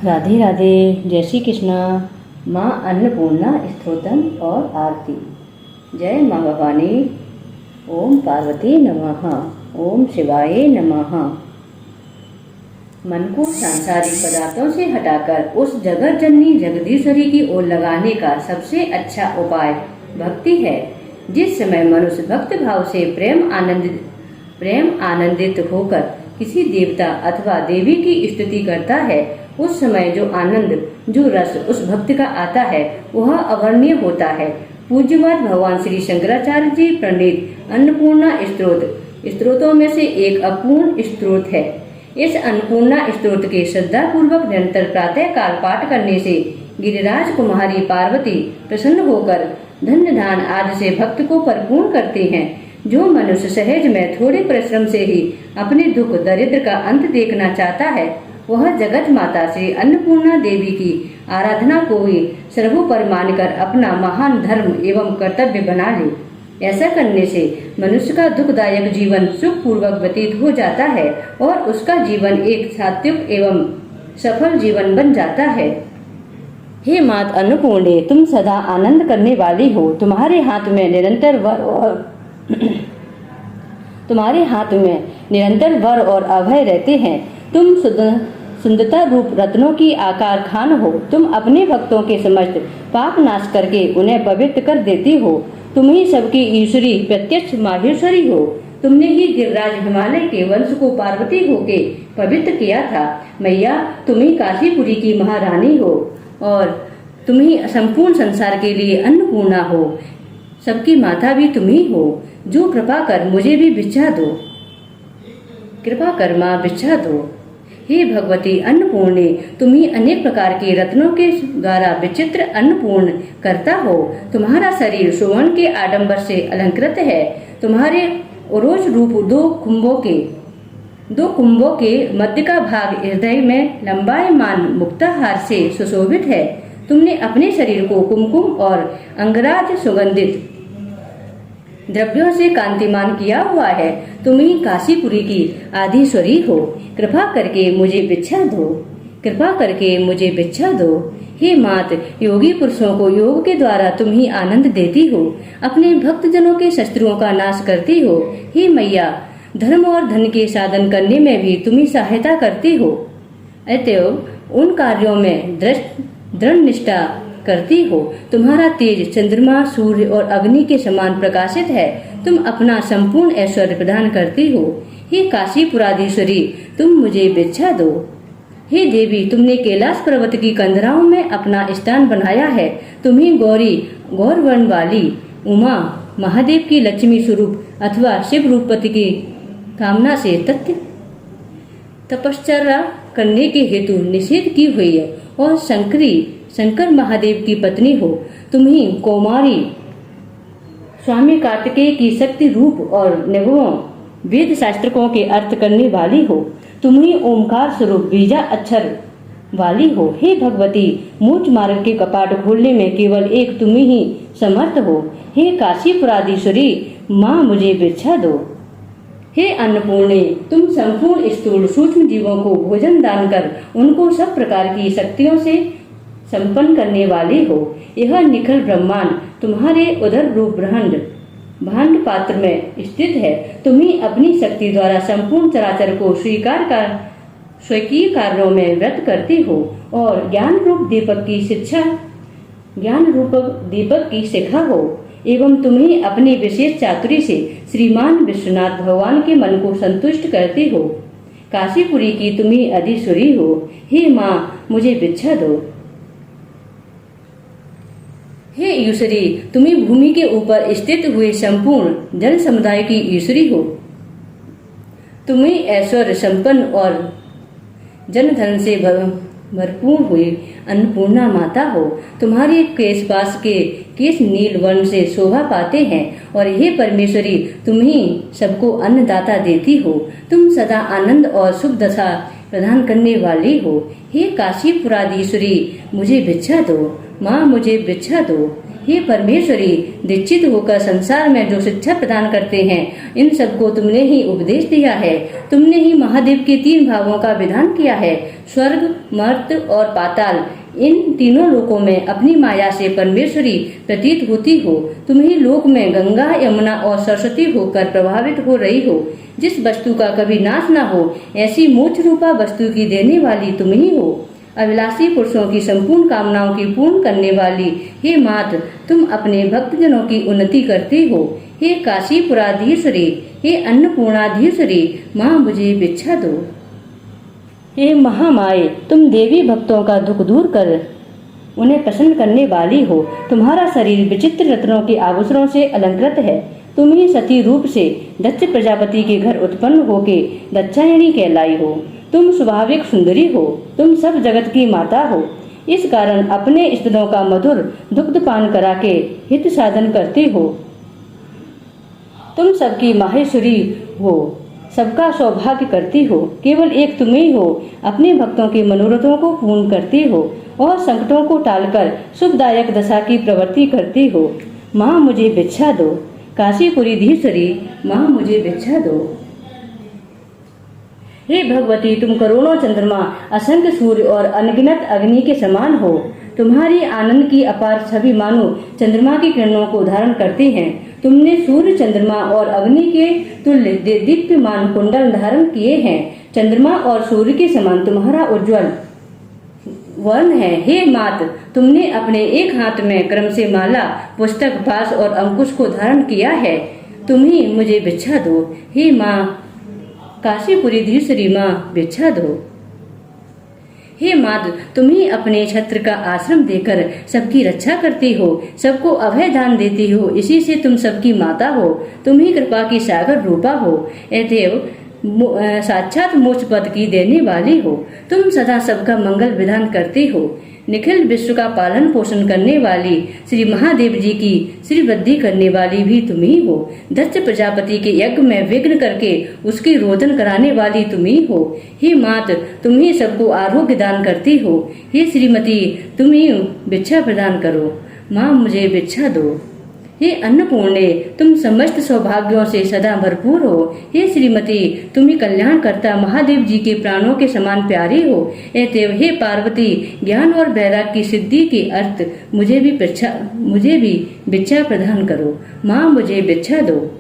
राधे राधे। जय श्री कृष्णा। माँ अन्नपूर्णा स्तोत्रम और आरती। जय माँ भवानी। ओम पार्वती नमः। ओम शिवाय नमः। मन को सांसारिक पदार्थों से हटाकर उस जगत जननी जगदीश्वरी की ओर लगाने का सबसे अच्छा उपाय भक्ति है। जिस समय मनुष्य भक्त भाव से प्रेम आनंदित होकर किसी देवता अथवा देवी की स्तुति करता है, उस समय जो आनंद, जो रस उस भक्त का आता है वह अवर्णनीय होता है। पूज्यवाद भगवान श्री शंकराचार्य जी प्रणीत अन्नपूर्णा स्त्रोतों में से एक अपूर्ण स्त्रोत है। इस अन्नपूर्णा स्त्रोत के श्रद्धा पूर्वक निरंतर प्रातः काल पाठ करने से गिरिराज कुमारी पार्वती प्रसन्न होकर धन धान आदि से भक्त को परिपूर्ण करते हैं। जो मनुष्य सहज में थोड़े परिश्रम से ही अपने दुख दरिद्र का अंत देखना चाहता है, वह जगत माता श्री अन्नपूर्णा देवी की आराधना को ही सर्वोपरि मानकर अपना महान धर्म एवं कर्तव्य बना ले। ऐसा करने से मनुष्य का दुखदायक जीवन सुख पूर्वक व्यतीत हो जाता है और उसका जीवन एक सात्विक एवं सफल जीवन बन जाता है। हे मात अन्नपूर्णे, तुम सदा आनंद करने वाली हो। तुम्हारे हाथ में निरंतर वर और अभय रहते हैं। तुम सुंदरता रूप रत्नों की आकार खान हो। तुम अपने भक्तों के समस्त पाप नाश करके उन्हें पवित्र कर देती हो। तुम ही सबकी ईश्वरी प्रत्यक्ष माहेश्वरी हो। तुमने ही गिरिराज हिमालय के वंश को पार्वती होके पवित्र किया था। मैया, तुम ही काशीपुरी की महारानी हो और तुम ही संपूर्ण संसार के लिए अन्नपूर्णा हो। सबकी माता भी तुम ही हो। जो कृपा कर मुझे भी भिक्षा दो। कृपा कर माँ, भिक्षा दो। हे भगवती अन्नपूर्णे, तुम ही अनेक प्रकार के रत्नों के द्वारा विचित्र अन्नपूर्ण करता हो। तुम्हारा शरीर सुवर्ण के आडंबर से अलंकृत है। तुम्हारे ओरोच रूप दो कुंभों के मध्य का भाग हृदय में लंबायमान मुक्ताहार से सुशोभित है। तुमने अपने शरीर को कुमकुम और अंगराज सुगंधित द्रव्यों से कांतिमान किया हुआ है। तुम ही काशीपुरी की आदिश्वरी हो। कृपा करके मुझे भिक्षा दो। कृपा करके मुझे भिक्षा दो। हे मात, योगी पुरुषों को योग के द्वारा तुम ही आनंद देती हो। अपने भक्त जनों के शत्रुओं का नाश करती हो। हे मैया, धर्म और धन के साधन करने में भी तुम ही सहायता करती हो। अतएव उन कार्यों में दृढ़ निष्ठा करती हो। तुम्हारा तेज चंद्रमा, सूर्य और अग्नि के समान प्रकाशित है। तुम अपना संपूर्ण ऐश्वर्य प्रदान करती हो। हे काशीपुराधीश्वरी, तुम मुझे भिक्षा दो। हे देवी, तुमने कैलाश पर्वत की कंदराओं में अपना स्थान बनाया है। तुम ही गौरवर्ण वाली उमा, महादेव की लक्ष्मी स्वरूप अथवा शिव रूपपति की कामना से तपश्चर्या करने के हेतु निषेध की हुई है और शंकर महादेव की पत्नी हो। तुम ही कौमारी, स्वामी कार्तिकेय की शक्ति रूप और निगमों वेद शास्त्रकों के अर्थ करने वाली हो। तुम ही ओमकार स्वरूप बीजा अक्षर वाली हो। हे भगवती, मोक्ष मार्ग के कपाट खोलने में केवल एक तुम ही समर्थ हो। हे काशीपुराधीश्वरी माँ, मुझे भिक्षा दो। हे अन्नपूर्णे, तुम संपूर्ण स्थूल सूक्ष्म जीवों को भोजन दान कर उनको सब प्रकार की शक्तियों से संपन्न करने वाली हो। यह निखिल ब्रह्मांड तुम्हारे उदर रूप भांड पात्र में स्थित है। तुम ही अपनी शक्ति द्वारा संपूर्ण चराचर को स्वकीय कार्यों में व्रत करती हो और ज्ञान रूप दीपक की शिखा हो। एवं तुम ही अपनी विशेष चातुरी से श्रीमान विश्वनाथ भगवान के मन को संतुष्ट करती हो। काशीपुरी की तुम ही अधीश्वरी हो। हे माँ, मुझे भिक्षा दो। हे ईश्वरी, तुम ही भूमि के ऊपर स्थित हुए संपूर्ण जन समुदाय की ईश्वरी हो। तुम ही ऐश्वर्य संपन्न और जन धन से भरपूर हुई अन्नपूर्णा माता हो। तुम्हारे केशपाश के केश नील वर्ण से शोभा पाते हैं और हे परमेश्वरी, तुम ही सबको अन्नदाता देती हो। तुम सदा आनंद और शुभ दशा प्रदान करने वाली हो। हे काशीपुराधीश्वरी, मुझे भिक्षा दो। माँ, मुझे भिक्षा दो। हे परमेश्वरी, दीक्षित होकर संसार में जो शिक्षा प्रदान करते हैं, इन सबको तुमने ही उपदेश दिया है। तुमने ही महादेव के 3 भावों का विधान किया है, स्वर्ग, मर्त्य और पाताल। इन तीनों लोकों में अपनी माया से परमेश्वरी प्रतीत होती हो। तुम ही लोक में गंगा, यमुना और सरस्वती होकर प्रभावित हो रही हो। जिस वस्तु का कभी नाश न हो, ऐसी मोक्ष रूपा वस्तु की देने वाली तुम ही हो। अभिलाषी पुरुषों की संपूर्ण कामनाओं की पूर्ण करने वाली हे मात, तुम अपने भक्तजनों की उन्नति करती हो। हे काशीपुराधीश्वरी, हे अन्नपूर्णाधीश्वरी, माँ मुझे भिक्षा दो। हे महामाये, तुम देवी भक्तों का दुख दूर कर उन्हें प्रसन्न करने वाली हो। तुम्हारा शरीर विचित्र रत्नों के आभूषणों से अलंकृत है। तुम ही सती रूप से दक्ष प्रजापति के घर उत्पन्न होके दक्षायणी कहलाई हो। तुम स्वाभाविक सुंदरी हो। तुम सब जगत की माता हो। इस कारण अपने स्तनों का मधुर दुग्ध पान करा के हित साधन करते हो। तुम सबकी माहेश्वरी हो, सबका सौभाग्य करती हो। केवल एक तुम ही हो, अपने भक्तों के मनोरथों को पूर्ण करती हो और संकटों को टालकर शुभदायक दशा की प्रवृत्ति करती हो। माँ मुझे भिक्षा दो। काशीपुरीधीश्वरी, माँ मुझे भिक्षा दो। हे भगवती, तुम करोड़ों चंद्रमा, असंख्य सूर्य और अनगिनत अग्नि के समान हो। तुम्हारी आनंद की अपार छवि मानो चंद्रमा की किरणों को धारण करती हैं। तुमने सूर्य, चंद्रमा और अग्नि के तुल्य दीप्यमान कुंडल धारण किए हैं। चंद्रमा और सूर्य के समान तुम्हारा उज्ज्वल वर्ण है। हे मात, तुमने अपने एक हाथ में क्रम से माला, पुस्तक, पाश और अंकुश को धारण किया है। तुम ही मुझे भिक्षा दो। हे माँ काशीपुरीधीश्वरी, माँ भिक्षा दो। हे मात, तुम ही अपने छत्र का आश्रम देकर सबकी रक्षा करती हो, सबको अभय दान देती हो। इसी से तुम सबकी माता हो। तुम ही कृपा की सागर रूपा हो। अतएव साक्षात मोक्ष पद की देने वाली हो। तुम सदा सबका मंगल विधान करती हो। निखिल विश्व का पालन पोषण करने वाली श्री महादेव जी की श्री वृद्धि करने वाली भी तुम ही हो। दक्ष प्रजापति के यज्ञ में विघ्न करके उसकी रोदन कराने वाली तुम ही हो। हे मात, तुम ही सबको आरोग्य दान करती हो। हे श्रीमती, तुम ही भिक्षा प्रदान करो। माँ मुझे भिक्षा दो। हे अन्नपूर्णे, तुम समस्त सौभाग्यों से सदा भरपूर हो। हे श्रीमती, तुम ही कल्याण करता महादेव जी के प्राणों के समान प्यारी हो। अतएव हे पार्वती, ज्ञान और वैराग की सिद्धि के अर्थ मुझे भी भिक्षा प्रदान करो। माँ मुझे भिक्षा दो।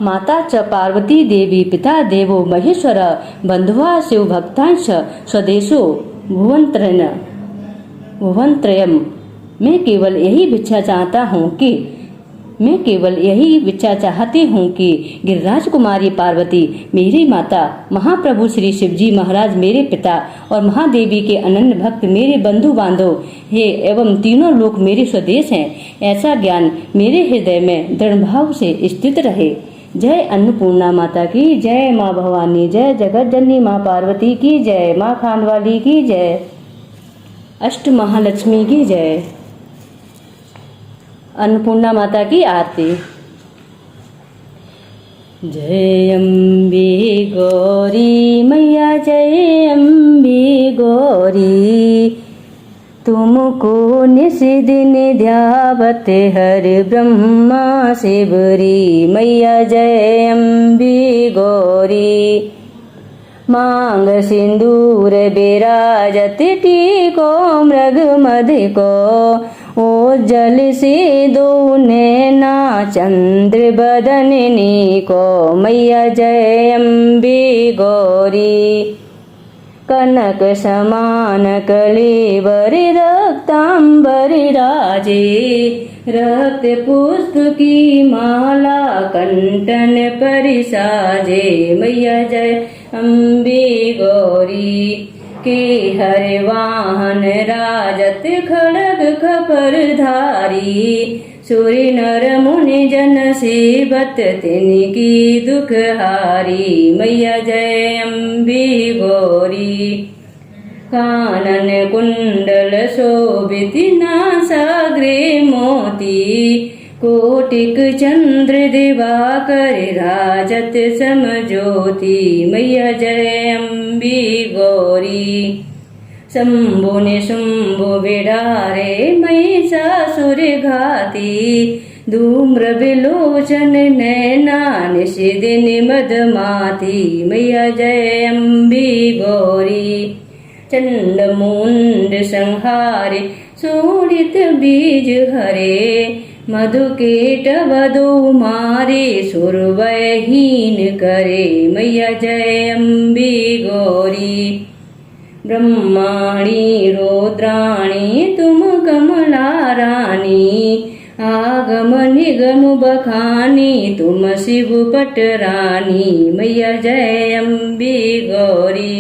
माता च पार्वती देवी, पिता देवो महेश्वर, बंधुआ शिव भक्तांश, स्वदेशो भुवनत्रयम्। मैं केवल यही भिक्षा चाहती हूँ कि गिरिराज कुमारी पार्वती मेरी माता, महाप्रभु श्री शिवजी महाराज मेरे पिता और महादेवी के अनन्य भक्त मेरे बंधु बांधव है एवं तीनों लोक मेरे स्वदेश हैं। ऐसा ज्ञान मेरे हृदय में दृढ़ भाव से स्थित रहे। जय अन्नपूर्णा माता की जय, माँ भवानी जय, जगत जननी माँ पार्वती की जय, माँ खानवाली की जय, अष्ट महालक्ष्मी की जय। अन्नपूर्णा माता की आरती। जय अम्बे गौरी मैया, जय अम्बे गौरी, तुमको निस दिन ध्यावत हर ब्रह्मा शिवरी। मैया जय अम्बे गौरी, मांग सिंदूर बिराजत टीको मृग मध को, ओ जल से दो नैना चंद्र बदननी को। मैया जय अम्बे गौरी, कनक समान कलेवर रक्तांबर राजे, रक्त पुष्प की माला कंठन पर साजे। मैया जय अम्बे गौरी, के हर वाहन राजत खड़ग खपर धारी, सूर्य नर मुनि जन सेवत तिनकी दुख हारी। मैया जय अम्बे गौरी, कानन कुंडल शोभित नासाग्रे मोती, कोटिक चंद्र दिवाकर राजत समज्योति। मैया जय अम्बे गौरी, शंभु निशुंभु बिडारे महिषासुर घाती धूम्र विलोचन नैना निशिदिन मदमाती मैया जय अम्बी गौरी चंड मुंड संहारे शोणित बीज हरे मधुकेट वधु मारे सुरवहीन करे मैया जय अम्बी गौरी ब्रह्माणी रुद्राणी तुम कमला रानी आगम निगम बखानी तुम शिव पट रानी मैया जय अम्बी गौरी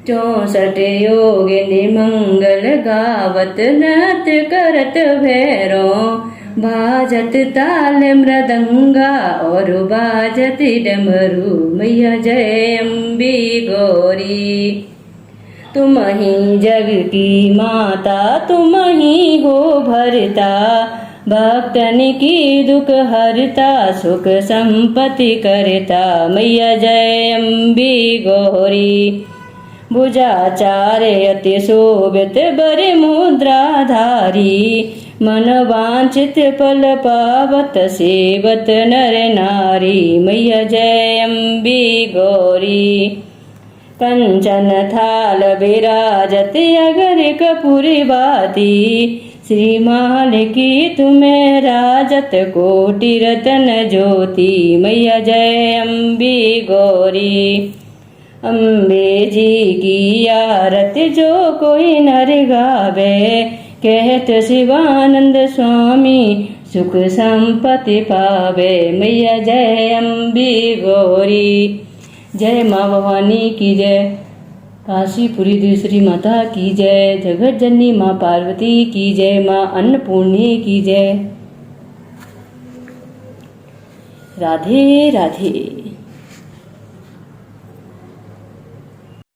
64 योगिनी मंगल गावत नृत्य करत भैरो बाजत ताल मृदंगा और बाजत डमरू मैया जय अम्बी गौरी तुम ही जग की माता तुम ही हो भरता भक्तन की दुख हरता सुख संपत्ति करता मैया जय अम्बी गौरी भुजाचार्य अति शोभित बर मुद्राधारी मन वांछित फल पावत सेवत नर नारी मैया जय अम्बी गौरी कंचन थाल विराजत अगर कपूरी बाती श्रीमाल की तुम्हें राजत कोटि रतन ज्योति मैया जय अम्बी गौरी अम्बे जी की आरती जो कोई नर गावे कहत शिवानंद स्वामी सुख संपत्ति पावे मैया जय अम्बी गौरी जय माँ भवानी की जय काशीपुरी दूसरी माता की जय जगत जननी माँ पार्वती की जय माँ अन्नपूर्णी की जय राधे राधे।